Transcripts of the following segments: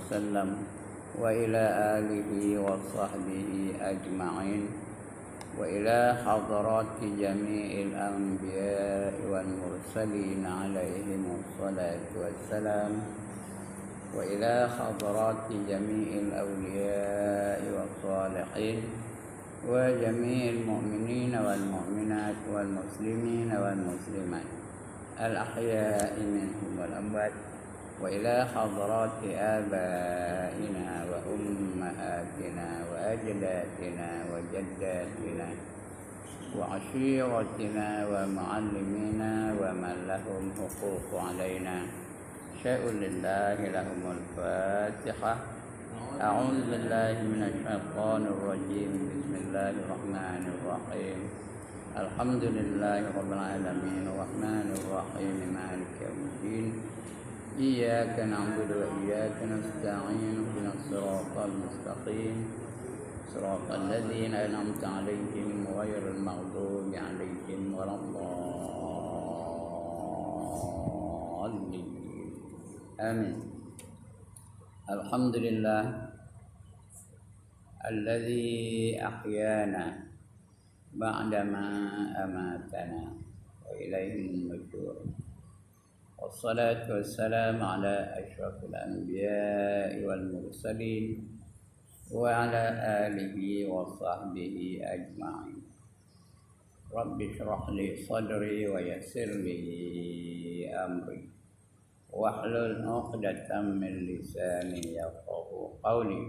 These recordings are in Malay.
وسلم وإلى آله وصحبه أجمعين وإلى حضرات جميع الأنبياء والمرسلين عليهم الصلاة والسلام وإلى حضرات جميع الأولياء والصالحين وجميع المؤمنين والمؤمنات والمسلمين والمسلمات الأحياء منهم والأموات وإلى حضرات آبائنا وأمهاتنا وأجدادنا وجداتنا وعشيرتنا ومعلمينا ومن لهم حقوق علينا شيء لله لهم الفاتحة. أعوذ بالله من الشيطان الرجيم. بسم الله الرحمن الرحيم. الحمد لله رب العالمين الرحمن الرحيم مالك يوم الدين إياك نعبد وإياك نستعين اهدنا الصراط المستقيم صراط الذين أنعمت عليهم غير المغضوب عليهم ولا الضالين آمين. الحمد لله الذي أحيانا بعدما أماتنا وإليه النشور والصلاة والسلام على أشرف الأنبياء والمرسلين وعلى آله وصحبه أجمعين. رب اشرح لي صدري ويسر لي أمري واحلل عقدة من لساني يفقهوا قولي.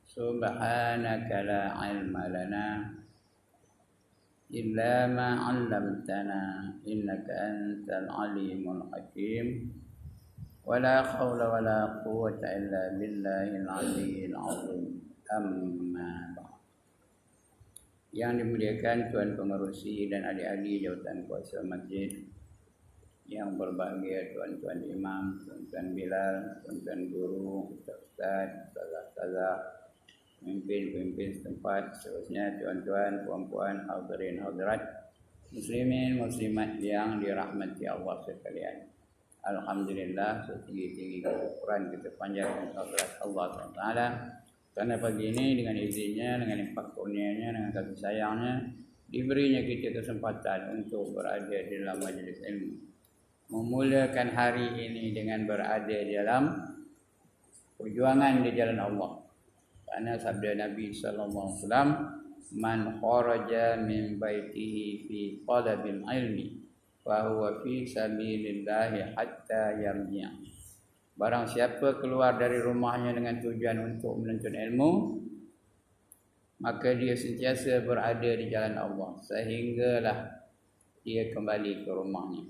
سبحانك لا علم لنا إلا ما علمتنا إنك أنت العليم الحكيم ولا حول ولا قوة إلا بالله العلي العظيم. أما بعد. Yang dimuliakan Tuan Pengerusi dan adik-adik jawatan kuasa masjid, yang berbahagia tuan-tuan imam, tuan-tuan bilal, tuan-tuan guru, ustaz, ustazah, pemimpin-pemimpin setempat, seterusnya tuan-tuan, puan-puan, hadirin hadirat, muslimin muslimat yang dirahmati Allah sekalian. Alhamdulillah, setinggi-tinggi kesyukuran kita panjatkan kehadirat Allah SWT karena pagi ini dengan izinnya, dengan limpah kurnianya, dengan kasih sayangnya, diberinya kita kesempatan untuk berada di dalam majlis ilmu, memulakan hari ini dengan berada di dalam perjuangan di jalan Allah. Karena sabda Nabi sallallahu alaihi wasallam, man kharaja min baitihi fi talabil ilmi fa huwa fi sabilillah hatta yarji'. Barang siapa keluar dari rumahnya dengan tujuan untuk menuntut ilmu, maka dia sentiasa berada di jalan Allah sehinggalah dia kembali ke rumahnya.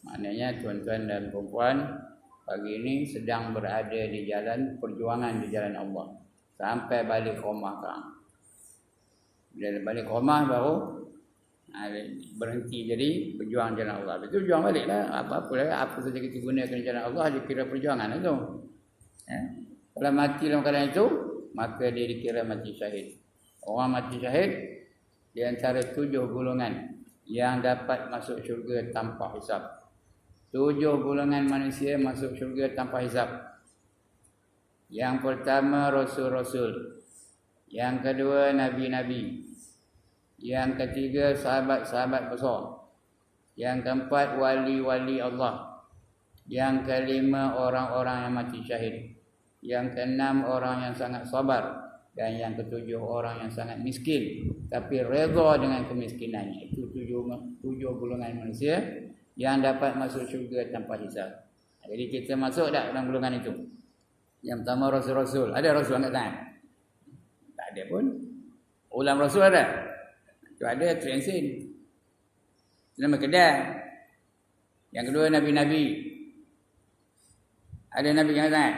Maknanya tuan-tuan dan puan-puan pagi ini sedang berada di jalan perjuangan di jalan Allah sampai balik rumah sekarang. Bila balik rumah baru berhenti jadi berjuang jalan Allah. Betul, berjuang baliklah. Apa-apa lah, apa saja kita gunakan jalan Allah dikira perjuangan itu. Kalau mati dalam keadaan itu, maka dia dikira mati syahid. Orang mati syahid di antara 7 golongan yang dapat masuk syurga tanpa hisab. 7 golongan manusia masuk syurga tanpa hisab. Yang pertama rasul-rasul, yang kedua nabi-nabi, yang ketiga sahabat-sahabat besar, yang keempat wali-wali Allah, yang kelima orang-orang yang mati syahid, yang keenam orang yang sangat sabar, dan yang ketujuh orang yang sangat miskin tapi redha dengan kemiskinannya. Itu 7 golongan manusia yang dapat masuk syurga tanpa hisab. Jadi kita masuk tak dalam golongan itu? Yang pertama rasul-rasul. Ada rasul angkat tangan? Tak ada pun. Ulam rasul ada? Itu ada transin. Nama Kedah. Yang kedua nabi-nabi. Ada nabi yang angkat tangan?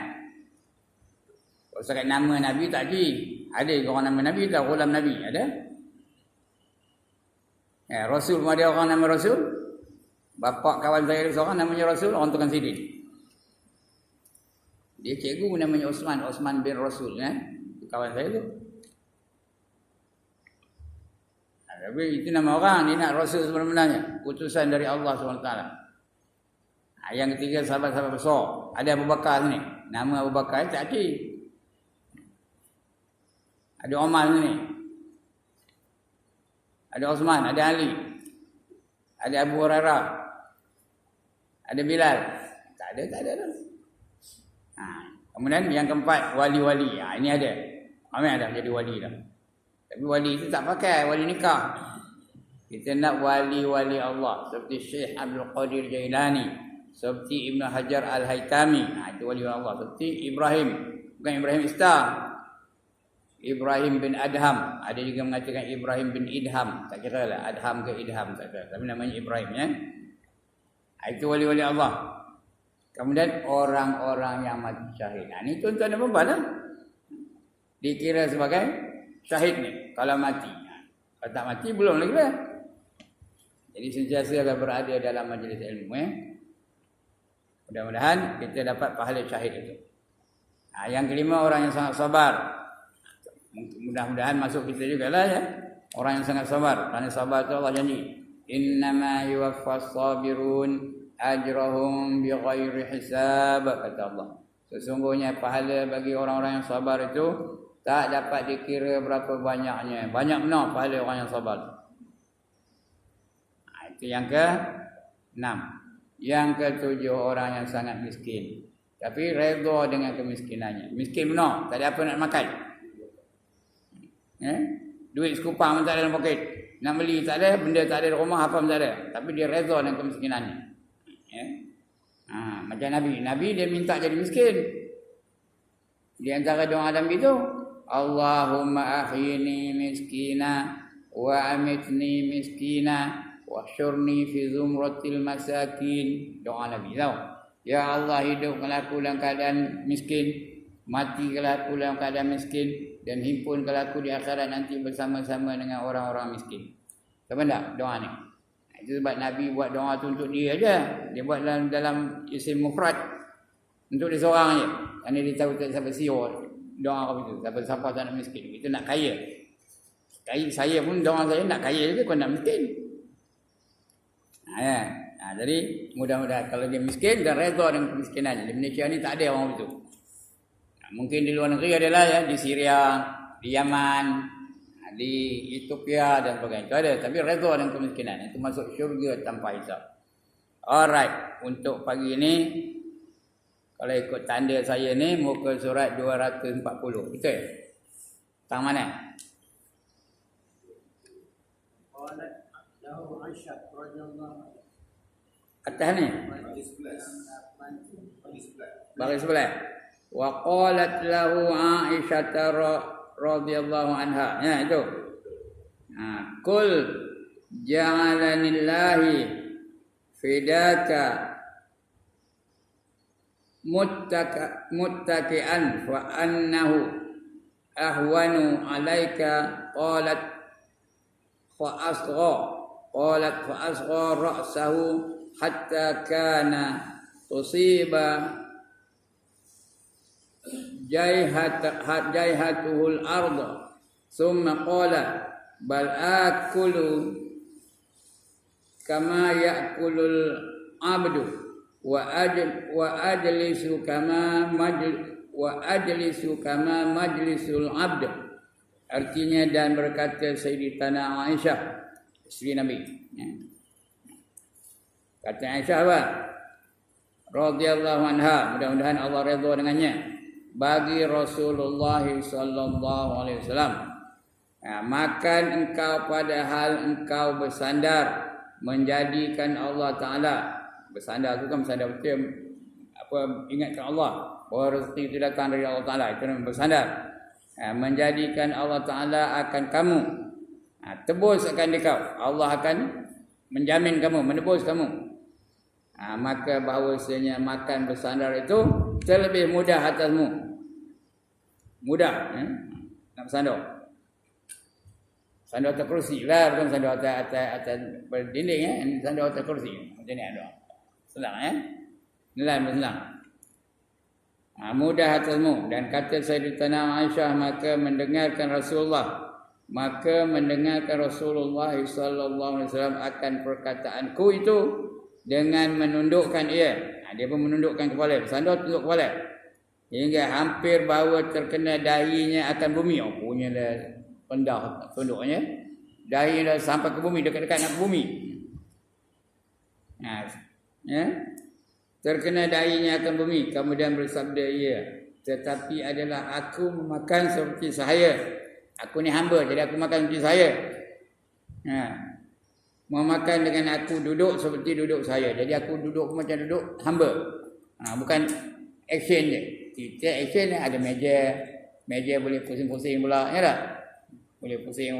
Kalau sekat nama nabi tak ada. Ada orang nama nabi tak? Ulam nabi ada? Rasul pun ada orang nama rasul. Bapak kawan saya seorang namanya Rasul, orang Tukang Sidin. Dia cikgu namanya Osman bin Rasul, kawan saya tu. Tapi itu nama orang, dia nak Rasul sebenarnya, utusan dari Allah SWT. Yang ketiga sahabat-sahabat besar. Ada Abu Bakar ni. Nama Abu Bakar tak ada. Ada Umar ni. Ada Osman, ada Ali. Ada Abu Hurairah. Ada Bilal. Tak ada. Kemudian yang keempat, wali-wali. Ini ada. Amir dah jadi wali dah. Tapi wali itu tak pakai, wali nikah. Kita nak wali-wali Allah. Seperti Syekh Abdul Qadir Jailani. Seperti Ibn Hajar Al-Haytami. Itu wali Allah. Seperti Ibrahim. Bukan Ibrahim Istar. Ibrahim bin Adham. Ada juga mengatakan Ibrahim bin Idham. Tak kira lah. Adham ke Idham. Tak kira. Tapi namanya Ibrahim. Ya? Itu wali-wali Allah. Kemudian orang-orang yang mati syahid. Ini tuan-tuan dan puan lah. Dikira sebagai syahid ni. Kalau mati. Kalau tak mati belum lagi lah. Jadi sentiasa berada dalam majlis ilmu. Mudah-mudahan kita dapat pahala syahid itu. Yang kelima, orang yang sangat sabar. Mudah-mudahan masuk kita juga lah ya. Orang yang sangat sabar. Kerana sabar itu Allah janji. Innama yuwaffas sabirun ajrahum bighairi hisab, kata Allah. Sesungguhnya pahala bagi orang-orang yang sabar itu tak dapat dikira berapa banyaknya. Banyak benar pahala orang yang sabar. Itu yang ke-6. Yang ke-7, orang yang sangat miskin. Tapi redha dengan kemiskinannya. Miskin benar, tak ada apa nak makan. Duit sekupang pun tak ada dalam poket. Nak beli tak ada, benda tak ada di rumah, apa pun tak ada. Tapi dia redha dengan kemiskinannya. Macam Nabi dia minta jadi miskin. Di antara doa Nabi itu, Allahumma ahyini miskina wa amitni miskina wa syurni fi zumratil masakin. Doa Nabi tahu. Ya Allah, hidupkanlah aku dalam keadaan miskin, matikanlah aku dalam keadaan miskin, dan himpunkanlah aku di akhirat nanti bersama-sama dengan orang-orang miskin. Tahu tak doa ni? Itu sebab Nabi buat doa tu untuk dia aja. Dia buat dalam isim mufrad untuk dia seorang aja. Kerana dia tahu tak siapa siapa doa apa itu. Siapa tak nak miskin. Kita nak kaya. Saya pun doa saya nak kaya juga, kau nak miskin. Jadi mudah-mudahan kalau dia miskin dan redha dengan kemiskinannya. Di Malaysia ni tak ada orang itu. Mungkin di luar negeri adalah ya, di Syria, di Yaman, di Ethiopia dan sebagainya. Itu ada, tapi redha dengan kemiskinan. Itu masuk syurga tanpa hisab. Alright, untuk pagi ini kalau ikut tanda saya ni muka surat 240. Betul? Tang mana? Atas ni. Baris sebelah. Wa qalat lahu Aisyah radhiyallahu anha. Ya itu. Qul ja'alanillahi fidaka muttaki'an wa annahu ahwanu alaika qalat fa asgha ra'sahu hatta kana tusiba jaihatuhul arda thumma qala bal akulu kama ya'kulul abdu wa ajlisu kama majlisul abd. Artinya, dan berkata Sayyidatuna Aisyah isteri Nabi, kata Aisyah apa? Radhiyallahu anha, mudah-mudahan Allah redha dengannya, bagi Rasulullah sallallahu alaihi wasallam, makan engkau padahal engkau bersandar menjadikan Allah Taala. Bersandar itu kan bersandar betul, ingatkan Allah bahawa rezeki itu datang dari Allah Taala, itu namanya bersandar. Menjadikan Allah Taala akan kamu, tebus akan dikau, Allah akan menjamin kamu, menebus kamu. Maka bahawasanya makan bersandar itu terlebih mudah atasmu. Mudah nak bersandar. Sandar atas kursi lah, bukan sandar atas berdinding sandar atas kursi. Macam ni ada. Senang senang. Mudah atasmu. Dan kata Sayyidatuna Aisyah, maka mendengarkan Rasulullah sallallahu alaihi wasallam akan perkataanku itu dengan menundukkan ia. Dia pun menundukkan kepala, bersandar tunduk kepala. hingga hampir bahawa terkena dahinya akan bumi. Oh, punya dah rendah tunduknya. Dahinya dah sampai ke bumi, dekat-dekat nak ke bumi. Ya. Terkena dahinya akan bumi. Kemudian bersabda ia, tetapi adalah aku memakan seperti saya. Aku ni hamba, jadi aku makan seperti saya. Memakan dengan aku duduk seperti duduk saya. Jadi aku duduk macam duduk hamba. Bukan action je. Kita action ni ada meja. Meja boleh pusing-pusing pula. Ya tak? Boleh pusing.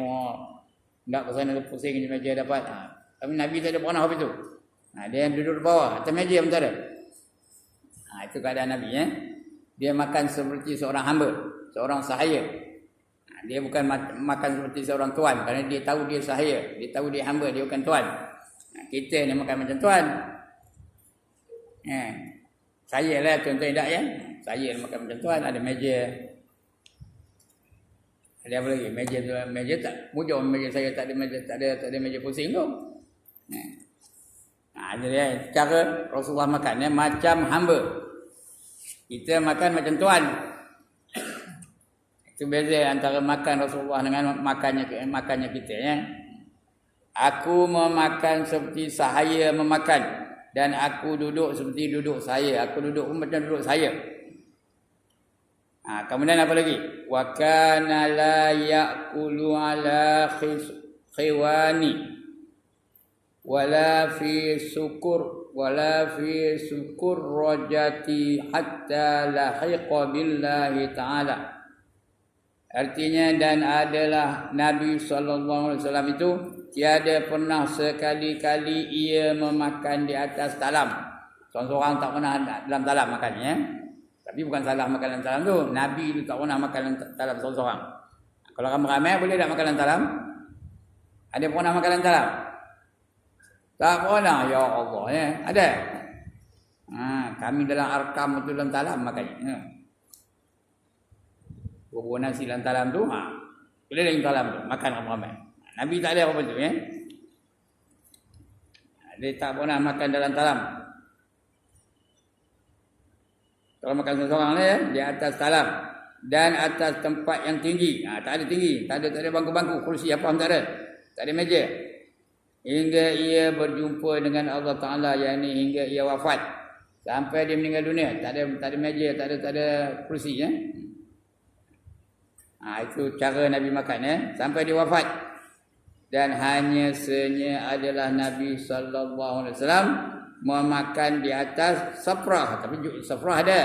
Tak ke sana pusing je meja dapat. Tapi Nabi tak ada pernah apa itu. Dia yang duduk di bawah. Atas meja pun tak ada. Itu keadaan Nabi. Dia makan seperti seorang hamba. Seorang sahaya. Dia bukan makan seperti seorang tuan. Kerana dia tahu dia sahaya. Dia tahu dia hamba. Dia bukan tuan. Kita ni makan macam tuan. Saya lah tuan-tuan tak ya. Saya makan macam tuan. Ada meja. Ada apa lagi? Meja tak. Mujur meja saya tak ada meja pusing tu. Jadi cara Rasulullah makan macam hamba. Kita makan macam tuan. Itu beza antara makan Rasulullah dengan makannya kita ya. Aku memakan seperti sahaya memakan dan aku duduk seperti duduk saya. Aku duduk pun macam duduk saya. Kemudian apa lagi? Wa kana la ya'kulu ala khiwani wala fi sukur rajati hatta lahiqa billahi ta'ala. Artinya dan adalah Nabi SAW itu tiada pernah sekali-kali ia memakan di atas talam. Seorang-seorang tak pernah dalam talam makannya. Tapi bukan salah makan dalam talam tu. Nabi itu tak pernah makan dalam talam seorang-seorang. Kalau ramai-ramai boleh tak makan dalam talam? Ada pernah makan dalam talam? Tak pernah. Ya Allah ya. Ada. Kami dalam arkam itu dalam talam makannya. Buat nasi dalam talam tu, boleh dalam talam tu, makan ramai-ramai. Nabi tak ada apa tu ya. Dia tak pernah makan dalam talam. Kalau makan seorang ya, di atas talam dan atas tempat yang tinggi. Tak ada tinggi, tak ada bangku-bangku, kursi apa pun tak ada. Tak ada meja. Hingga ia berjumpa dengan Allah Taala, yakni hingga ia wafat. Sampai dia meninggal dunia, tak ada meja, tak ada kursi ya. Itu cara Nabi makan ya, sampai dia wafat. Dan hanya adalah Nabi sallallahu alaihi wasallam memakan di atas safrah. Tapi safrah ada.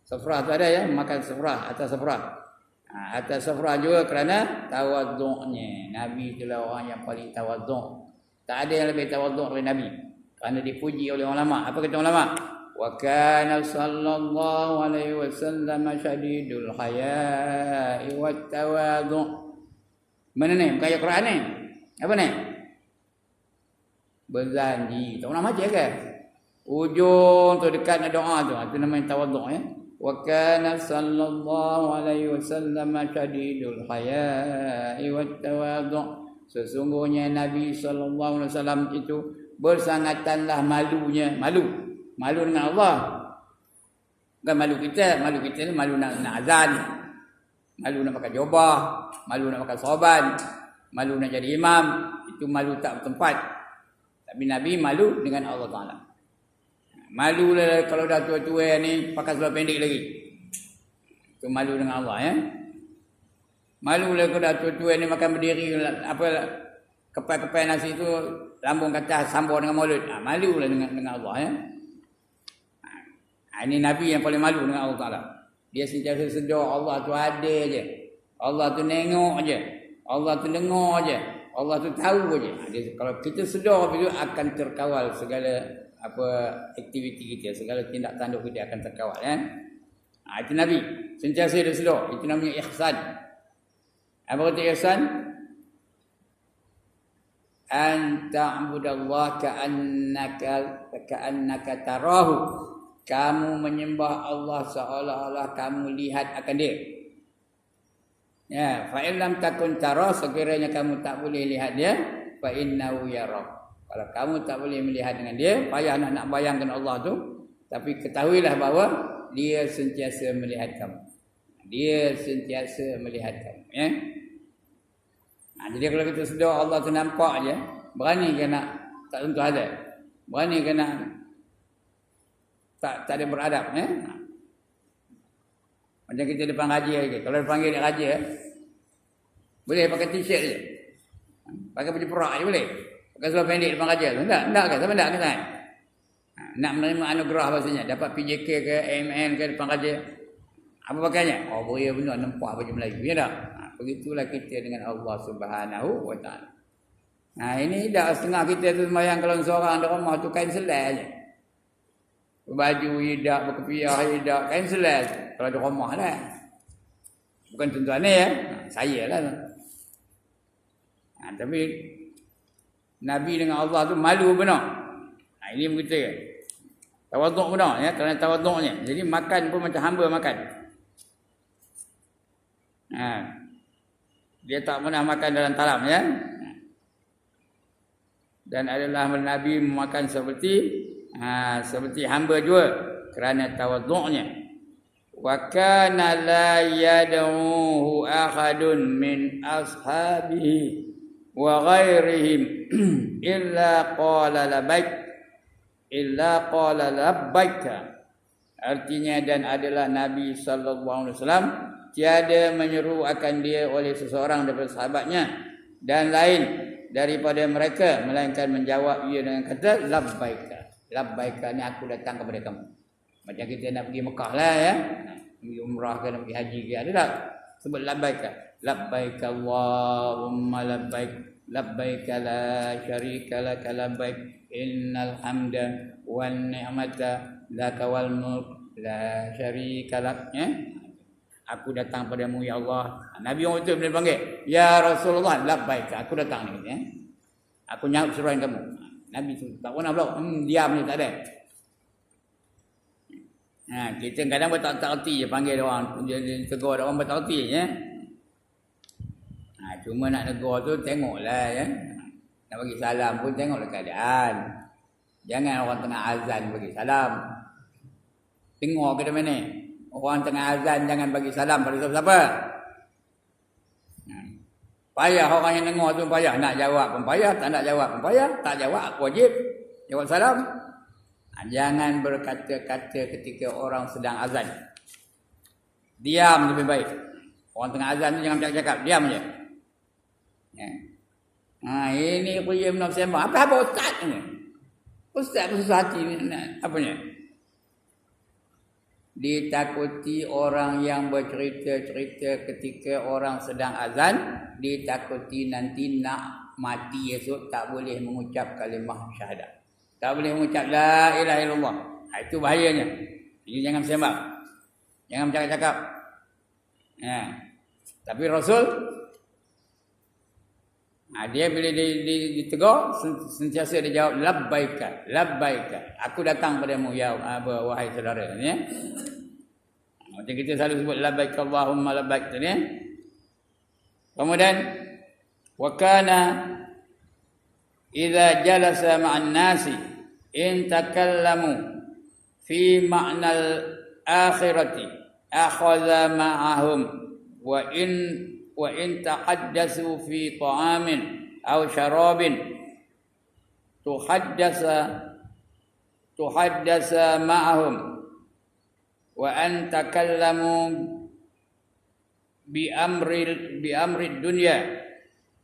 Safrah tu ada ya, makan safrah, atas safrah. Atas safrah juga kerana tawaduknya. Nabi itulah orang yang paling tawaduk. Tak ada yang lebih tawaduk daripada Nabi. Kerana dipuji oleh ulama. Apa kata ulama? Wa kana sallallahu alaihi wasallam syadidul haya'i wat tawadhu. Mana ni? Bukan ayat Quran ni. Apa ni? Berjanji. Tak pernah baca ke? Ujung tu dekat doa tu. Itu namanya tawadhu ya. Wa kana sallallahu alaihi wasallam syadidul haya'i wat tawadhu. Sesungguhnya Nabi sallallahu alaihi wasallam itu bersangatanlah malunya, malu dengan Allah. Bukan malu kita ni malu nak azan, malu nak pakai jubah, malu nak pakai sorban, malu nak jadi imam. Itu malu tak bertempat. Tapi Nabi malu dengan Allah Ta'ala. Malu lah kalau dah tua-tua ni pakai seluar pendek lagi. Itu malu dengan Allah ya. Malu lah kalau dah tua-tua ni makan berdiri kepai-kepai nasi tu lambung kata sambung dengan maulid. Malu lah dengan Allah ya. Ini Nabi yang paling malu dengan Allah Ta'ala. Dia sentiasa sedar Allah tu ada je. Allah tu nengok je. Allah tu dengar je. Allah tu tahu je. Kalau kita sedar begitu akan terkawal segala aktiviti kita, segala tindak tanduk kita akan terkawal ya. Itu Nabi sentiasa dia sedar. Itu namanya ihsan. Apa kata ihsan? An ta'budallaha ka'annaka tarahu. Kamu menyembah Allah seolah-olah kamu lihat akan dia. Ya, fa in lam takun tara, sekiranya kamu tak boleh lihat dia, fa innahu yarak. Kalau kamu tak boleh melihat dengan dia, payah nak bayangkan Allah tu, tapi ketahuilah bahawa dia sentiasa melihat kamu. Dia sentiasa melihat kamu, ya. Jadi kalau kita sedar Allah tu nampak je, berani ke nak tak tentu ada. Berani ke nak tak ada beradab, ya. Macam kita depan raja lagi. Kalau dipanggil dia raja, boleh pakai t-shirt je. Pakai baju perak je boleh. Pakai seluar pendek depan raja. Tak ke? Sama tak ke tak? Nak menerima anugerah bahasanya. Dapat PJK ke, AMN ke depan raja. Apa pakainya? Oh, boleh benar nampak baju Melayu. Ya tak? Begitulah kita dengan Allah Subhanahu wa taala. Ini dah setengah kita tu sembahyang kalau seorang di rumah tu kain selai je. Baju hidak, berkepiah hidak, kain selai je. Kalau di rumah lah. Bukan tuan-tuan ni ya. Saya lah. Tapi Nabi dengan Allah tu malu benar. Ini begitu ya. Tawaduk benar ya, kerana tawaduknya. Jadi makan pun macam hamba makan. Dia tak pernah makan dalam talam ya. Dan adalah Nabi makan seperti hamba juga kerana tawaduknya. Wa kana la yad'uhu ahadun min ashabihi wa ghairihim illa qala labbaik. Artinya dan adalah Nabi sallallahu alaihi wasallam tiada menyeru akan dia oleh seseorang daripada sahabatnya dan lain daripada mereka melainkan menjawab ia dengan kata labbaik. Labbaik ni aku datang kepada kamu. Macam kita nak pergi Mekah lah ya. Pergi umrah ke nak pergi haji ke ada tak? Sebut labbaik. Labbaik Allahumma labbaik. Labbaik la syarika lak labbaik. Innal hamda wan ni'mata laka wal mulk la syarika lak. Aku datang padamu ya Allah. Nabi orang itu boleh panggil, ya Rasulullah, labbaik. Aku datang ni, ya. Aku nyambut seruan kamu. Nabi tu tak pernah pula. Diam je tak ada. Kita kadang bertak-takti je panggil orang, dia tegur orang bertakti je, ya. Cuma nak negur tu tengoklah ya. Nak bagi salam pun tengoklah keadaan. Jangan orang tengah azan bagi salam. Tengok ke mana? Orang tengah azan jangan bagi salam pada siapa-siapa. Payah orang yang dengar tu payah. Nak jawab pun payah, tak nak jawab pun payah. Tak jawab wajib jawab salam. Jangan berkata-kata ketika orang sedang azan. Diam lebih baik. Orang tengah azan tu jangan cakap-cakap, diam je. Ini Qiyam nak sembang. Apa ustaz ni? Ustaz bersusah hati ni apa ni? Ditakuti orang yang bercerita-cerita ketika orang sedang azan, ditakuti nanti nak mati esok tak boleh mengucap kalimah syahadat. Tak boleh mengucap la ilaha illallah. Itu bahayanya. Jadi jangan sembang. Jangan bercakap-cakap. Tapi Rasul dia bila ditegur sentiasa dia jawab labbaika, labbaika. Aku datang padamu ya wahai saudara ya. Macam kita selalu sebut labbaik Allahumma labbaik tu ya. Kemudian wa kana idza jalasa ma'an nasi in takallamu fi ma'nal akhirati akhadha ma'ahum wa in tahaddatsu fi ta'amin aw syarabin tuhaddasa ma'ahum wa an takallamu bi amri dunya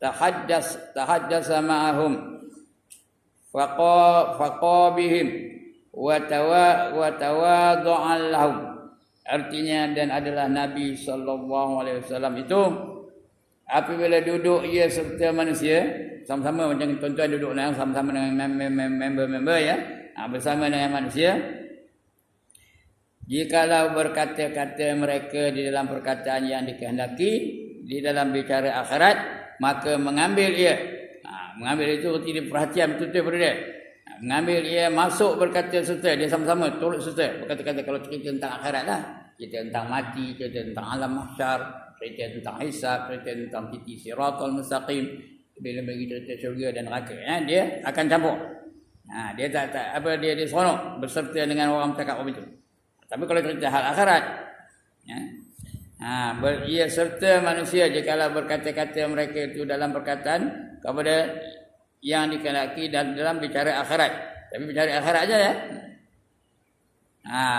tahaddasa ma'ahum faqabihim wa tawadhu'an lahum. Artinya dan adalah Nabi sallallahu alaihi wasallam itu apabila duduk ia serta manusia sama-sama macam tuan-tuan duduk sama-sama dengan member-member ya, bersama dengan manusia, jikalau berkata-kata mereka di dalam perkataan yang dikehendaki di dalam bicara akhirat, maka mengambil ia. Mengambil itu tidak perhatian betul-betul pada dia. Mengambil ia masuk berkata serta, dia sama-sama turut serta berkata-kata. Kalau cerita tentang akhirat lah, cerita tentang mati, cerita tentang alam mahsyar, cerita tentang hisab, cerita tentang titi siratal mustaqim, bila bagi cerita syurga dan neraka, dia akan campur. Dia tak dia seronok berserta dengan orang cakap apa itu. Tapi kalau cerita hal akhirat, ya, ia serta manusia jikalau berkata-kata mereka itu dalam perkataan kepada yang dikehendaki dan dalam bicara akhirat. Tapi bicara akhirat aja ya.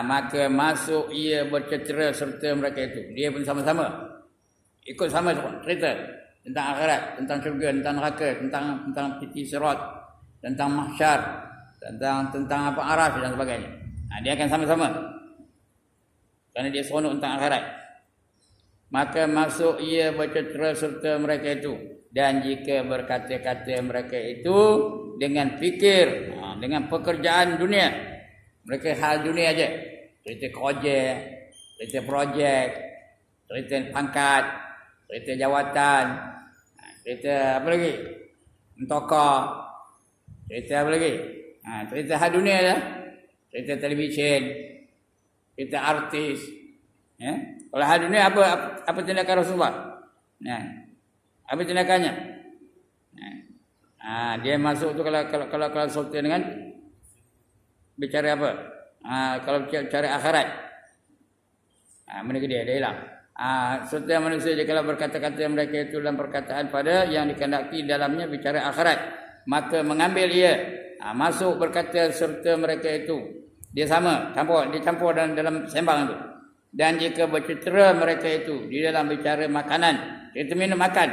Maka masuk ia bercetera serta mereka itu. Dia pun sama-sama ikut sama cerita tentang akhirat, tentang syurga, tentang neraka, tentang titik sirat, tentang mahsyar, tentang apa araf dan sebagainya. Dia akan sama-sama. Kerana dia seronok tentang akhirat. Maka masuk ia bercetera serta mereka itu. Dan jika berkata-kata mereka itu dengan fikir, dengan pekerjaan dunia, mereka hal dunia aja, cerita projek, cerita pangkat, cerita jawatan, cerita apa lagi, mentokah, cerita apa lagi, cerita hal dunia lah, cerita televisyen, cerita artis. Ya. Kalau hal dunia apa tindakan Rasulullah? Apa tindakannya? Dia masuk tu kalau sultan dengan bicara apa? Kalau bicara akhirat, mana dia hilang. Serta manusia jika berkata-kata mereka itu dalam perkataan pada yang dikehendaki dalamnya bicara akhirat, maka mengambil ia, masuk berkata serta mereka itu, dia sama, dicampur dalam sembang itu. Dan jika bercetera mereka itu di dalam bicara makanan, itu minum makan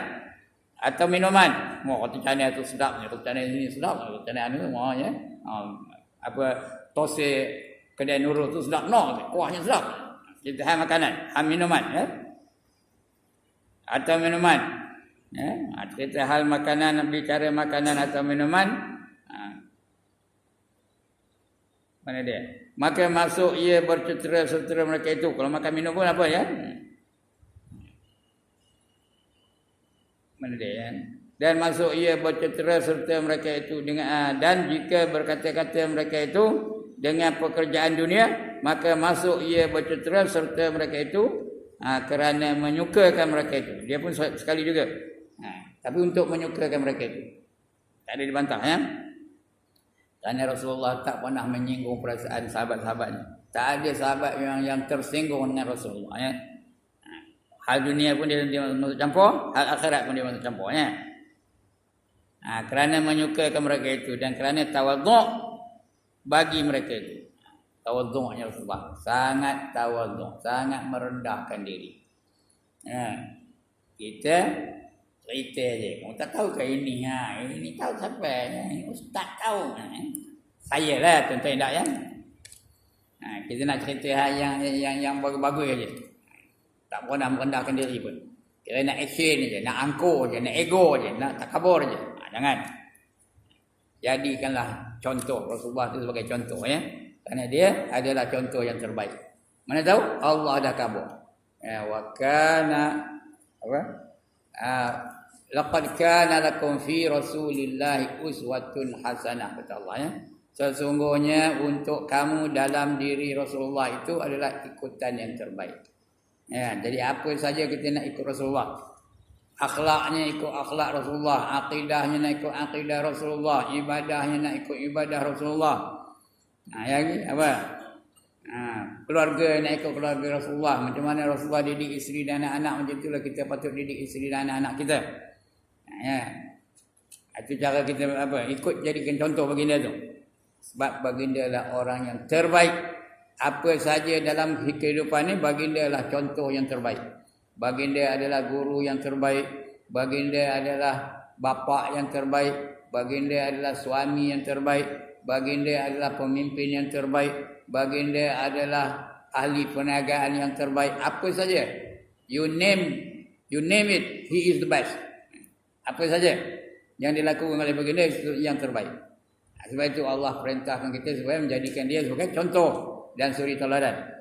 atau minuman, kata cana itu sedap, kata cana ini sedap, kata cana ini ya. Apa tose kedai Nurul tu sedap kuahnya sedap. Kita hal makanan, hal minuman ya. Atau minuman. Ya, kita hal makanan, bicara makanan atau minuman. Mana dia? Maka masuk ia bercetera serta mereka itu. Kalau makan minum pun apa ya? Mana dia ya? Dan masuk ia bercetera serta mereka itu dengan dan jika berkata-kata mereka itu dengan pekerjaan dunia, maka masuk ia bercetera serta mereka itu kerana menyukakan mereka itu. Dia pun sekali juga. Tapi untuk menyukakan mereka itu. Tak ada dibantah ya. Kerana Rasulullah tak pernah menyinggung perasaan sahabat-sahabatnya. Tak ada sahabat yang tersinggung dengan Rasulullah ya. Hal dunia pun dia masuk campur, hal akhirat pun dia masuk campur ya. Kerana menyukakan mereka itu dan kerana tawaduk bagi mereka itu. Tawaduknya Rasulullah sangat tawaduk, sangat merendahkan diri. Kita cerita je. Kamu tak tahu ke ini? Ini tahu siapa? Ustaz tahu. Saya lah tuan-tuan tak ya. Kita nak cerita yang bagus-bagus aja. Tak pernah merendahkan diri pun. Kita nak action je, nak angkuh je, nak ego je, nak takabur je. Jangan. Jadikanlah contoh Rasulullah itu sebagai contoh ya. Kerana dia adalah contoh yang terbaik. Mana tahu Allah dah kabur. Wa kana apa? Laqad kana lakum fi Rasulillahi uswatun hasanah, kata Allah ya. Sesungguhnya untuk kamu dalam diri Rasulullah itu adalah ikutan yang terbaik. Ya, jadi apa saja kita nak ikut Rasulullah. Akhlaknya ikut akhlak Rasulullah, akidahnya nak ikut akidah Rasulullah, ibadahnya nak ikut ibadah Rasulullah. Yang apa? Keluarga nak ikut keluarga Rasulullah. Macam mana Rasulullah didik isteri dan anak-anak, macam itulah kita patut didik isteri dan anak-anak kita. Ya. Itu cara kita ikut jadikan contoh baginda tu. Sebab baginda adalah orang yang terbaik. Apa saja dalam kehidupan ni baginda adalah contoh yang terbaik. Baginda adalah guru yang terbaik. Baginda adalah bapa yang terbaik. Baginda adalah suami yang terbaik. Baginda adalah pemimpin yang terbaik. Baginda adalah ahli perniagaan yang terbaik. Apa saja, you name it, he is the best. Apa saja yang dilakukan oleh baginda itu yang terbaik. Sebab itu Allah perintahkan kita supaya menjadikan dia sebagai contoh dan suri teladan.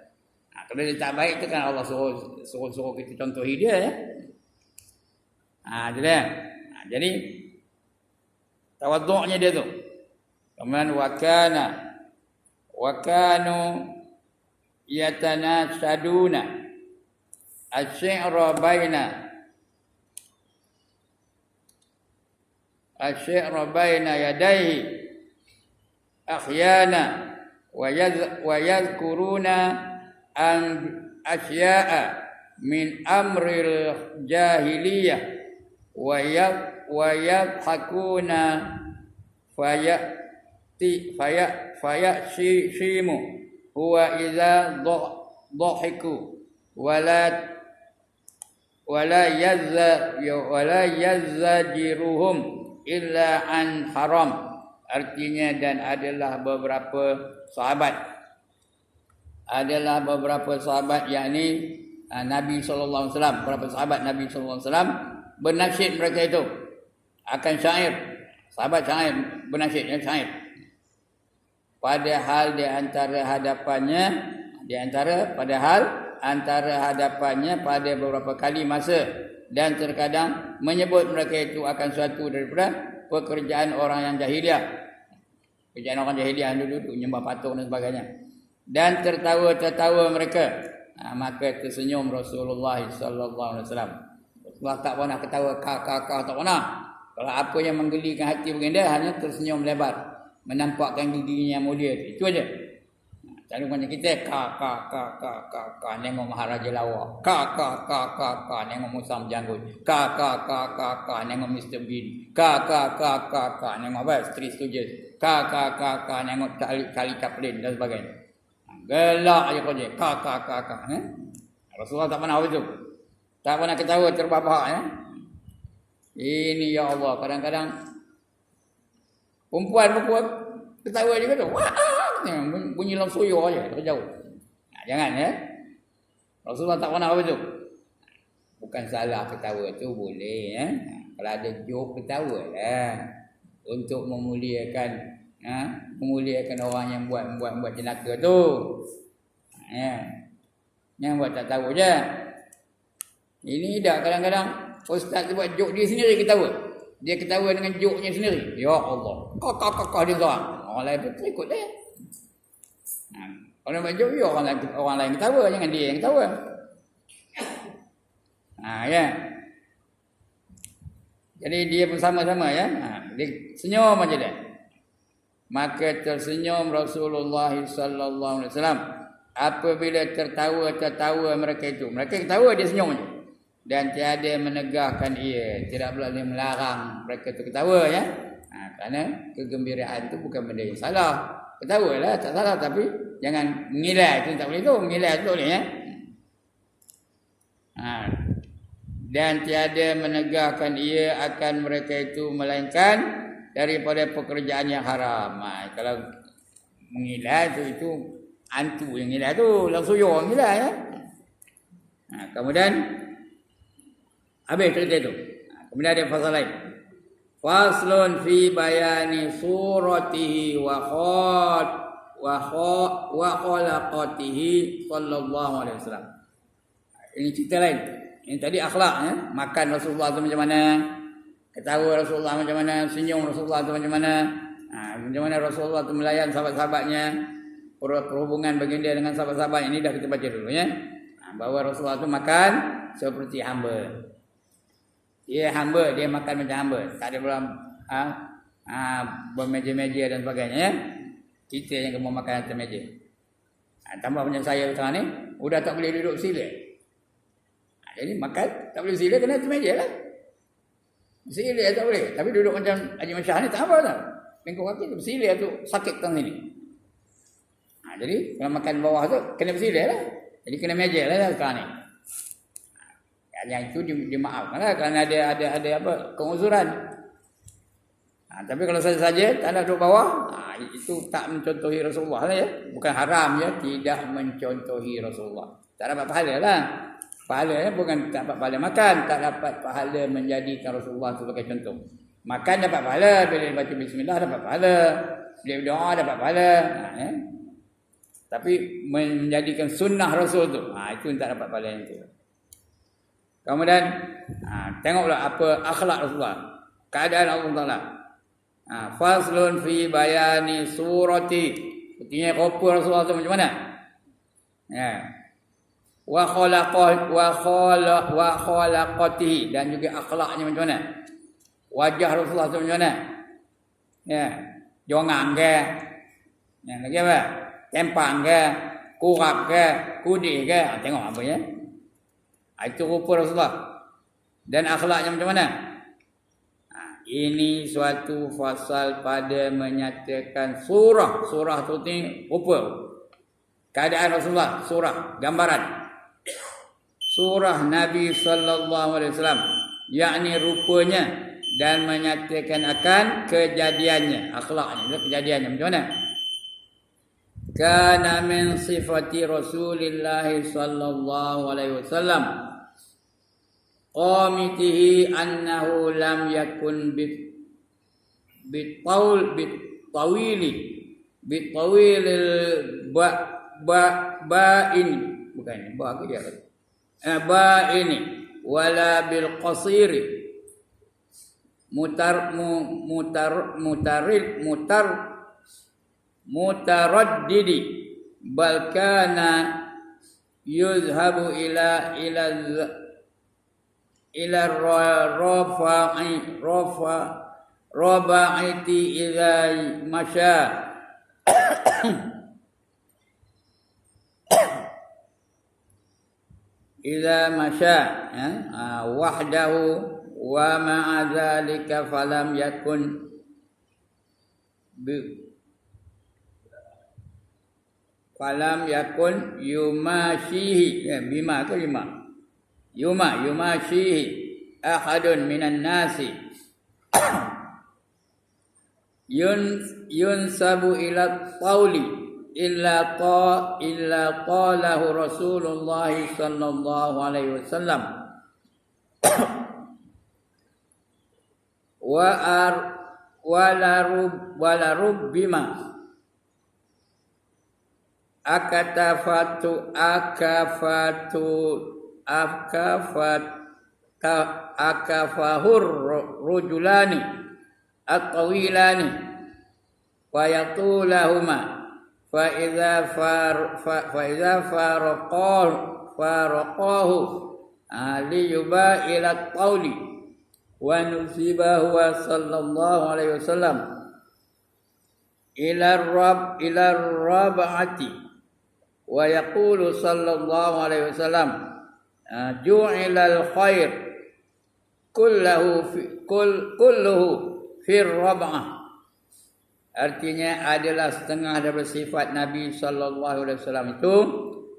Kalau dia tak baik itu kan Allah suruh kita contohi dia ya. Jadi tawaduknya dia tu. Kemudian wa kanu yatanasaduna asy-syi'ra baina yadayhi akhyana wa yadhkuruna an asya'a min amril jahiliyah wa yadhakuna fayashimu huwa idza dhahiku wala yazzajiruhum illa an haram. Artinya, dan adalah beberapa sahabat yakni Nabi SAW, beberapa sahabat Nabi SAW bernasyid mereka itu akan syair. Sahabat syair bernasyid syair. Padahal antara hadapannya pada beberapa kali masa, dan terkadang menyebut mereka itu akan suatu daripada pekerjaan orang yang jahiliah. Pekerjaan orang jahiliah dulu menyembah patung dan sebagainya. Dan tertawa mereka. Maka tersenyum Rasulullah sallallahu alaihi wasallam. Rasulullah tak pernah ketawa kakak tak pernah. Kalau apa yang menggelikan hati baginda, hanya tersenyum lebar, menampakkan giginya yang mulia. Itu aja. Selalu macam kita kakak nengok Maharaja Lawak, kakak nengok Musam Janggut, kakak nengok Mr. Bean, kakak nengok apa? Three Stooges, kakak nengok Charlie Chaplin dan sebagainya. Gelak aja kau je, kakak. Rasulullah tak pernah begitu, tak pernah ketawa terbahak. Ini ya Allah, kadang-kadang perempuan ketawa juga tu. Wah, bunyi lam suyo aja jauh. Jangan ya. Rasulullah tak pernah begitu. Bukan salah ketawa tu boleh ya. Kalau ada joke ketawalah untuk memuliakan orang yang buat jenaka tu. Yang buat tak tahu je. Ini dah kadang-kadang ustaz tu buat joke dia sendiri ketawa. Dia ketawa dengan joke-nya sendiri. Ya Allah. Kakak dia seorang. Orang lain pun ikut dia. Orang buat joke, orang lain ketawa. Jangan dia yang ketawa. Ya. Jadi dia pun sama-sama ya. Dia senyum aja dia. Maka tersenyum Rasulullah sallallahu alaihi wasallam apabila tertawa mereka itu. Mereka ketawa, dia senyum aja. Dan tiada menegahkan ia, tidak boleh melarang mereka itu ketawa ya. Kerana kegembiraan itu bukan benda yang salah. Ketawalah, tak salah, tapi jangan mengilai, itu tak boleh tu. Mengilai tu boleh ya. Dan tiada menegahkan ia akan mereka itu melainkan daripada pekerjaan yang haram. Kalau mengilai itu antu yang ngilai tu, langsung yang ngilai ya. Kemudian habis cerita itu. Kemudian ada fasal lain. Faslun fi bayani suratihi wa khalaqatihi sallallahu alaihi wasallam. Ini cerita lain. Ini tadi akhlak ya. Makan Rasulullah itu macam mana? Ketawa Rasulullah macam mana? Senyum Rasulullah itu macam mana? Macam mana Rasulullah itu melayan sahabat-sahabatnya? Perhubungan baginda dengan sahabat-sahabat ini dah kita baca dulu ya. Bahawa Rasulullah itu makan seperti hamba. Dia hamba, dia makan macam hamba. Tak ada dalam bermeja-meja dan sebagainya ya. Kita yang kena makan atas meja. Tambah macam saya sekarang ni, sudah tak boleh duduk sila. Jadi makan tak boleh sila, kena atas meja lah. Sila tak boleh. Tapi duduk macam Haji Masyah ni tak apa tak. Bengkok kaki tu bersila tu sakit tang sini. Jadi kalau makan bawah tu kena bersila lah. Jadi kena meja lah sekarang ni. Yang itu dimaafkanlah kerana ada apa penguzuran. Tapi kalau saja tak ada duduk bawah, itu tak mencontohi Rasulullah lah ya. Bukan haram ya, tidak mencontohi Rasulullah. Tak dapat pahala lah. Pahala ya, bukan tak dapat pahala makan, tak dapat pahala menjadikan Rasulullah sebagai contoh. Makan dapat pahala, bila baca bismillah dapat pahala, bila berdoa dapat pahala. Ya. Tapi menjadikan sunnah Rasul tu, itu tak dapat pahala yang itu. Kemudian tengoklah apa akhlak Rasulullah, keadaan Allah Taala. Faslun fi bayani surati. Artinya rupa Rasulullah itu macam mana? Ya. Wa khalaqatihi, dan juga akhlaknya macam mana? Wajah Rasulullah itu macam mana? Ya. Jongang ke? Ya, lagi apa? Tempang ke? kurap ke, kudih ke. Tengok apa ya. Itu rupa Rasulullah. Dan akhlaknya macam mana? Ini suatu fasal pada menyatakan surah. Surah tu ni rupa. Keadaan Rasulullah, surah, gambaran. Surah Nabi sallallahu alaihi wasallam, yakni rupanya dan menyatakan akan kejadiannya, akhlaknya, kejadiannya macam mana? Kana min sifati Rasulillah sallallahu alaihi wasallam qamitihi annahu lam yakun bitawilil ini bukan ba ke dia ba ini wala bil qasiri mutaraddidi bal kana yuzhabu ila rafa'ati idza masya wahdahu wa ma'a dzalika falam yakun yumashihi bima ke lima yumashihi ahadun minan nasi yunsabu ila qawli illa qalahu Rasulullah sallallahu alaihi wasallam wala rubbima akafahur rujulani at-tawilani wa yatulahuma fa idza faraqahu liyuba ila qawli wa nusibahu sallallahu alaihi wasallam ila rab'ati wa yaqulu sallallahu alaihi wasallam ju'ilal khair kulluhu fir rab'ah. Artinya adalah setengah daripada sifat Nabi sallallahu alaihi wasallam itu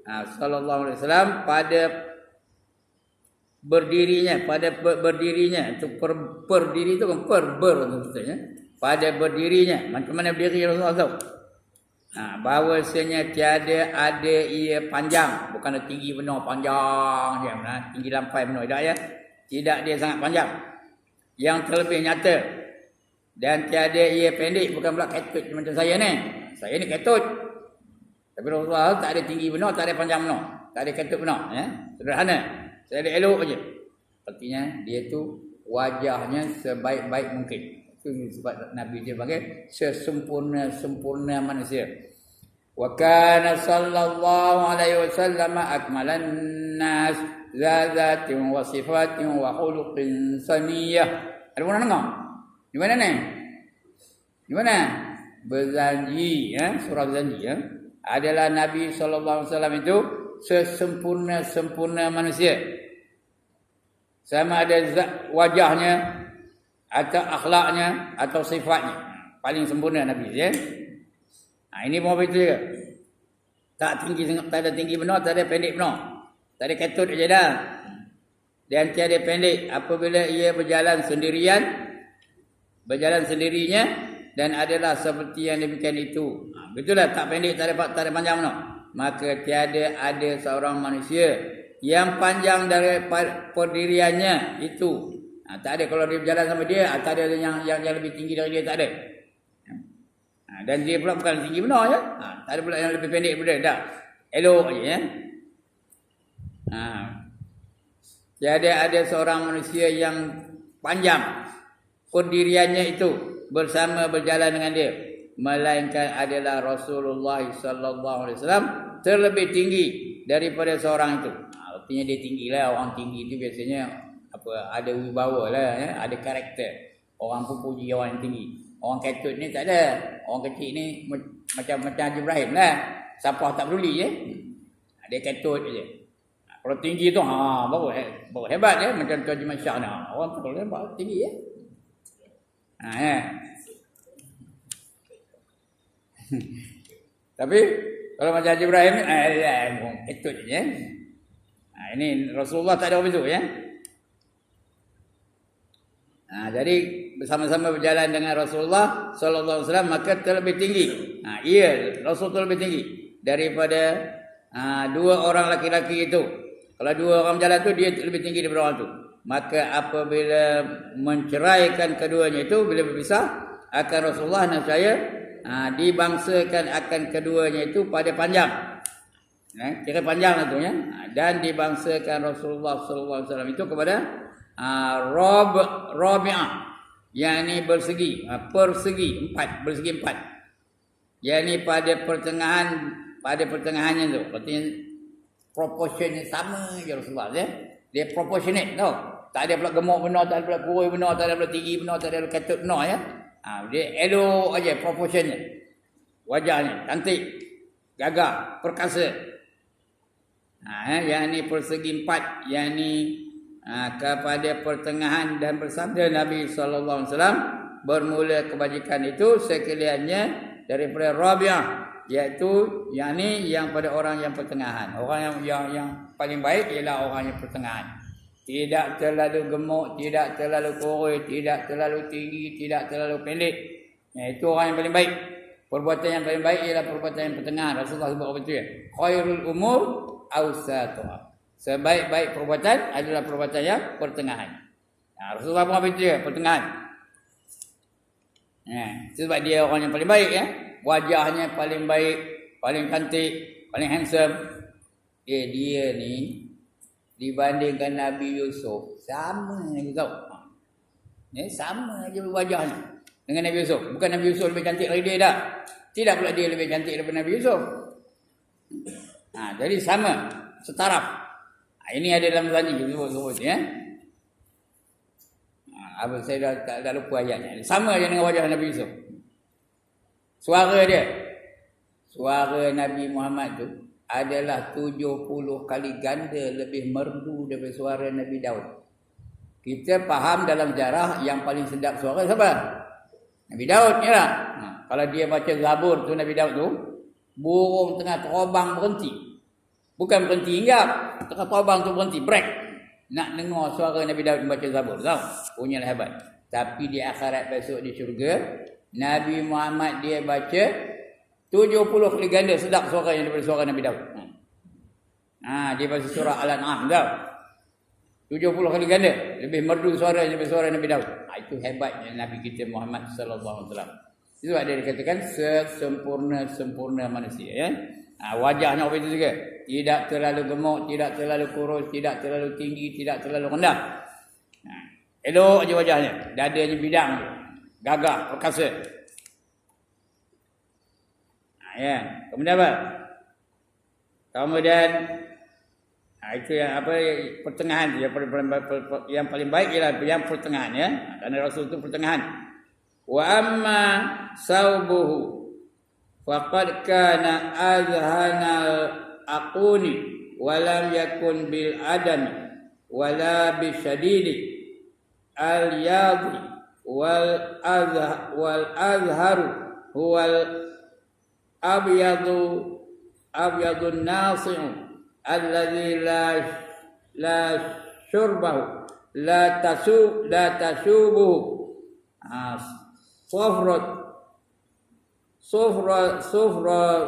sallallahu alaihi wasallam pada berdirinya itu berdiri itu kan maksudnya pada berdirinya. Macam mana berdiri Rasulullah tu? Bahawasanya tiada ada ia panjang, bukan tinggi benar panjang dia, tinggi lampai benar tak ya. Tidak dia sangat panjang. Yang terlebih nyata. Dan tiada ia pendek, bukan pula ketut macam saya ni. Saya ni ketut. Tapi Rasulullah tak ada tinggi benar, tak ada panjang benar, tak ada ketut benar ya. Sederhana. Saya ada elok aja. Artinya dia tu wajahnya sebaik-baik mungkin. Itu sebab Nabi dia panggil sempurna manusia. Wa kana sallallahu alaihi wasallam akmalan nas zatin wa sifatin wa khuluqin saniyah. Ada orang dengar? Di mana ni? Di mana? Berzanji ya, surah Zanji ya. Adalah Nabi sallallahu alaihi wasallam itu sempurna manusia. Sama ada wajahnya atau akhlaknya atau sifatnya, paling sempurna Nabi ya. Ini pun betul juga. Tak ada tinggi benar, tak ada pendek benar. Tak ada ketut aja dah. Dan tiada pendek apabila ia berjalan sendirinya dan adalah seperti yang demikian itu. Betul lah, tak pendek, tak ada panjang benar. Maka tiada ada seorang manusia yang panjang dari pendiriannya itu. Tak ada kalau dia berjalan sama dia, tak ada yang lebih tinggi dari dia, tak ada. Dan dia pula bukan tinggi benar ya. Tak ada pula yang lebih pendek daripada dia. Dah. Elok aja ya. Tiada ada seorang manusia yang panjang pendiriannya itu bersama berjalan dengan dia, melainkan adalah Rasulullah sallallahu alaihi wasallam terlebih tinggi daripada seorang itu. Artinya dia tinggilah. Orang tinggi itu biasanya ada wibawa lah ya, ada karakter. Orang pun puji orang yang tinggi. Orang ketut ni tak ada. Orang kecil ni macam Haji Ibrahim lah. Siapa tak peduli je. Dia ketut je. Kalau tinggi tu baru hebat ya, macam Tuan Haji Masyar ni. Orang tu kalau hebat tinggi ya. Ya. Tapi kalau macam Haji Ibrahim ketut je ya. Ini Rasulullah tak ada begitu ya. Jadi bersama-sama berjalan dengan Rasulullah sallallahu alaihi wasallam maka terlebih tinggi. Rasul terlebih tinggi daripada dua orang laki-laki itu. Kalau dua orang berjalan tu dia lebih tinggi daripada orang tu. Maka apabila menceraikan keduanya itu bila berpisah akan Rasulullah nescaya dibangsakan akan keduanya itu pada panjang. Kira panjang lah tu ya. Dan dibangsakan Rasulullah sallallahu alaihi wasallam itu kepada Rabi'ah, yakni persegi empat. Yakni pada pertengahannya tu. Artinya proportionnya sama je Rasulullah ya. Dia proportionate tau. Tak ada pula gemuk benar, tak ada pula kurus benar, tak ada pula tinggi benar, tak ada pula ketut benar ya. Dia elok aja proportionnya. Wajahnya cantik, gagah, perkasa. Yakni persegi empat, yakni kepada pertengahan dan bersabda Nabi sallallahu alaihi wasallam bermula kebajikan itu sekaliannya daripada Rabi'ah, iaitu yakni yang pada orang yang pertengahan. Orang yang paling baik ialah orang yang pertengahan. Tidak terlalu gemuk, tidak terlalu kurus, tidak terlalu tinggi, tidak terlalu pendek. Itu orang yang paling baik. Perbuatan yang paling baik ialah perbuatan yang pertengahan. Rasulullah sebut apa itu ya? Khairul umur awsatuha. Sebaik-baik perbuatan adalah perbuatan yang pertengahan. Rasulullah pun apa itu ya? Pertengahan. Sebab dia orang yang paling baik ya. Wajahnya paling baik, paling cantik, paling handsome. Dia ni dibandingkan Nabi Yusuf sama je tahu. Sama aja wajahnya dengan Nabi Yusuf. Bukan Nabi Yusuf lebih cantik dari dia dah. Tidak pula dia lebih cantik daripada Nabi Yusuf. Jadi sama, setaraf. Ini ada dalam tadi sebut ya. Saya dah lupa ayatnya. Sama je dengan wajah Nabi Yusuf. Suara Nabi Muhammad tu adalah 70 kali ganda lebih merdu daripada suara Nabi Daud. Kita faham dalam sejarah yang paling sedap suara siapa? Nabi Daud ni lah. Kalau dia baca Zabur tu Nabi Daud tu, burung tengah terbang berhenti. Bukan berhenti hinggap, tengah terbang tu berhenti, break. Nak dengar suara Nabi Daud membaca Zabur, tahu? Punyalah hebat. Tapi di akhirat besok di syurga, Nabi Muhammad dia baca 70 kali ganda sedap suaranya daripada suara Nabi Daud. Dia baca surah Al-An'am tahu. 70 kali ganda lebih merdu suaranya daripada suara Nabi Daud. Itu hebatnya Nabi kita Muhammad sallallahu alaihi wasallam. Itu ada dikatakan sempurna manusia ya. Wajahnya apa itu juga? Tidak terlalu gemuk, tidak terlalu kurus, tidak terlalu tinggi, tidak terlalu rendah. Elok aja wajahnya, dadanya bidang, gagah, perkasa. Ya, kemudian apa? Kemudian itu yang apa pertengahan yang paling baik ialah yang pertengahan ya. Kerana Rasul itu pertengahan. Wa amma saubuhu faqad kana azhanal aquni walam yakun bil adami wala bisyadidi al yadhi wal azharu huwal abyadun nasi'u alladhi la syurbahu la tasubuhu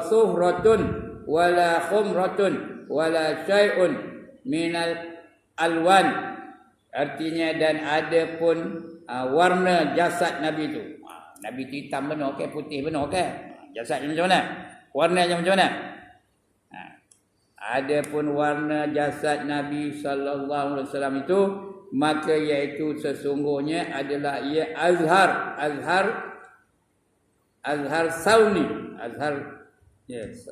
sufratun wala khumratun wala syai'un minal alwan. Artinya dan ada pun warna jasad Nabi itu. Nabi itu hitam benar ke, putih benar ke? Jasadnya macam mana? Warnanya macam mana? Ada pun warna jasad Nabi sallallahu alaihi wasallam itu, maka iaitu sesungguhnya adalah ia azhar sauni, azhar yes.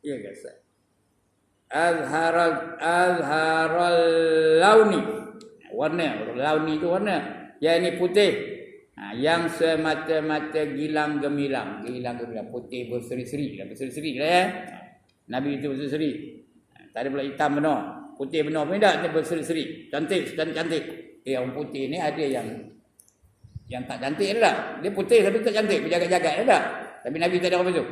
Ya guys. Azharal launi. Warna, launi itu warna. Yang ini putih. Yang semata-mata gilang gemilang, putih berseri-seri lah ya. Nabi itu berseri-seri. Tak ada pula hitam benar. Putih benar pun tak, dia berseri-seri. Cantik. Yang putih ni ada yang tak cantik dah. Dia putih tapi tak cantik, berjagat-jagat dah. Tapi Nabi tak ada apa tu.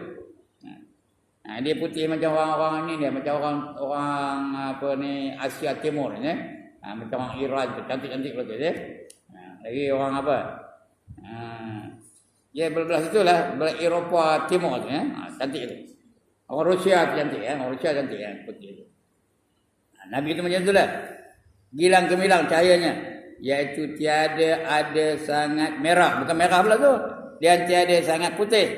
Dia putih macam orang-orang ni dia, macam orang apa ni Asia Timur ni. Macam orang Iran tu, cantik-cantik pula tu dia. Lagi orang apa? Ya belah situlah, belah Eropah Timur tu ya. Cantik tu. Orang Rusia cantik ya, orang Rusia cantik ya, putih tu. Nabi itu macam itulah. Gilang gemilang cahayanya, iaitu tiada ada sangat merah, bukan merah pula tu. Dan tiada sangat putih.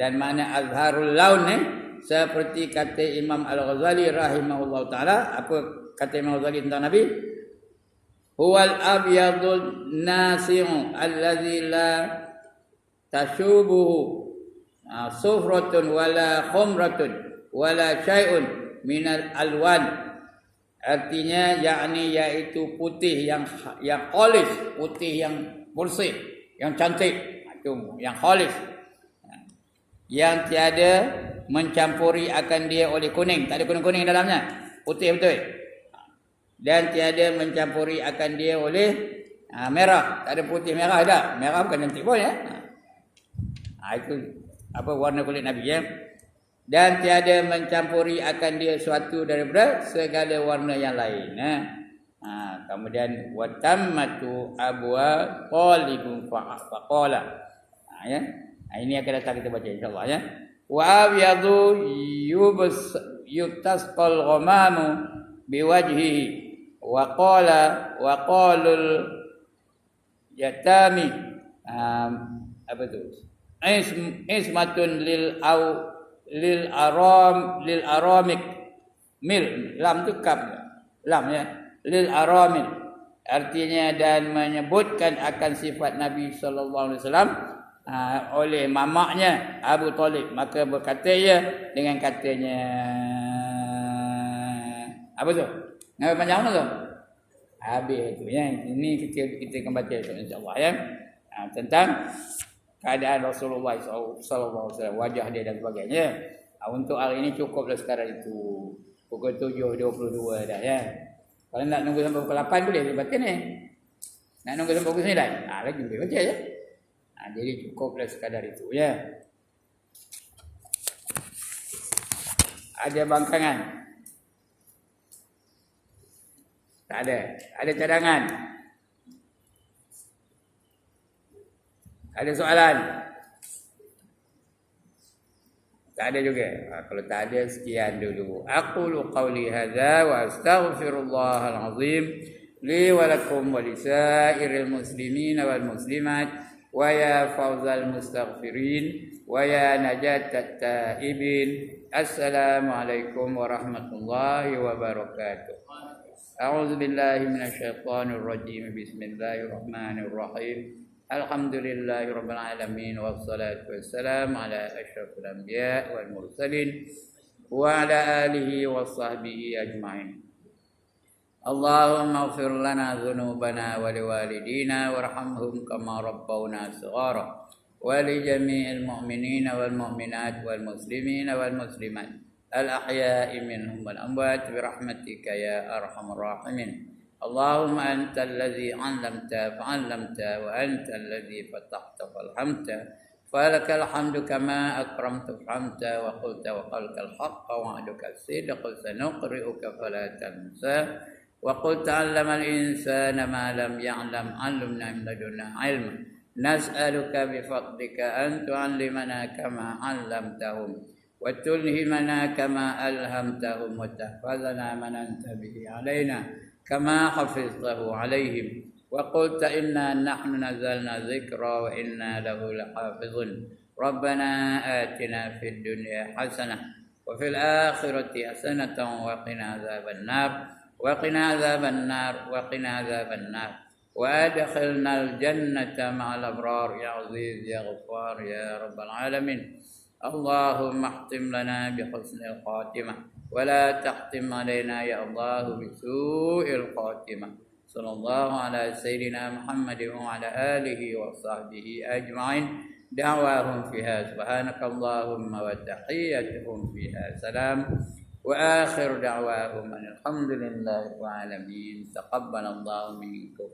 Dan mana azharul laun ni seperti kata Imam Al-Ghazali rahimahullah taala, apa kata Imam Al-Ghazali tentang Nabi? Huwal abyadun nasi'u allazi la tashubuhu sufratun wala khumratun wala syai'un minal alwan. Artinya yakni iaitu putih yang khalis, putih yang bersih, yang cantik. Itu yang khalis. Yang tiada mencampuri akan dia oleh kuning, tak ada kuning-kuning dalamnya. Putih betul. Dan tiada mencampuri akan dia oleh merah, tak ada putih merah dah. Merah bukan cantik pun ya. Itu apa warna kulit Nabi ya. Dan tiada mencampuri akan dia suatu daripada segala warna yang lain. Kemudian watammatu abwa qalibun faqala. Ya. Ini akan datang kita baca insya-Allah ya. Wa abyadu yutasqal ghamamu biwajhihi wa qalul yatami apa tu? Ismatun lil aramik mil lam tu kaf lam ya lil aramil, artinya dan menyebutkan akan sifat Nabi sallallahu alaihi wasallam oleh mamaknya Abu Talib, maka berkata ia dengan katanya apa tu? Nama panjang tu? Habis tu ya. Ini kita akan baca insya-Allah ya. Tentang keadaan Rasulullah sallallahu alaihi wasallam, wajah dia dan sebagainya. Untuk hari ini cukuplah sekarang itu. Pukul 7.22 dah ya. Kalau nak nunggu sampai pukul 8 boleh baca ni. Nak nunggu sampai pukul 9, lagi boleh baca ya. Jadi cukuplah sekadar itu ya. Ada bangkangan? Tak ada. Ada cadangan? Ada soalan? Tak ada juga. Kalau tak ada, sekian dulu. Aqulu qawli hadza wa astaghfirullahal azim li wa lakum wa lisairil muslimin wal muslimat wa ya fawzal mustaghfirin wa ya najatat taibin. Assalamualaikum warahmatullahi wabarakatuh. A'udzu billahi minasyaitonir rajim. Bismillahirrahmanirrahim. Alhamdulillahirabbil alamin wassalatu wassalamu ala asyrafil anbiya wal mursalin wa ala alihi washabbihi ajmain. Allahumma ighfir lana dhunubana wa liwalidina warhamhum kama rabbawna shighara wa li jami'il mu'minina wal mu'minat wal muslimina wal muslimat al ahya'i minhum wal amwat bi rahmatika ya arhamar rahimin. Allahumma antal ladzi 'allamta fa'allamta wa antal ladzi fatahta falhamta falakal hamdu kama akramta fahamta wa qulta wa qalkal haqqa wa wa'duka sidqa sanuqri'uka fala tansa wa qulta 'allamal insana ma lam ya'lam 'allamna min ladunna 'ilma nas'aluka bi fadlika an tu'allimana kama 'allamtahum wa tulhimana kama alhamtahum wa tahfazana man anta bihi 'alaina kama hafiztahu 'alaihim wa qulta inna nahnu nazzalna dzikra wa inna lahu lahafizun. Rabbana atina fid dunya hasanah wa fil akhirati hasanatan wa qina adzabannar wa qina adzabannar wa qina adzabannar wa adkhilnal jannata ma'al abrar ya aziz ya ghaffar ya rabbal alamin. Allahumma ihtim lana bi husnil khatimah wa la tahtim alaina ya Allah bi su'il khatimah. صلى الله على سيدنا محمد وعلى آله وصحبه أجمعين دعواهم فيها سبحانك اللهم وتحيتهم فيها سلام وآخر دعواهم أن الحمد لله رب العالمين تقبل الله منكم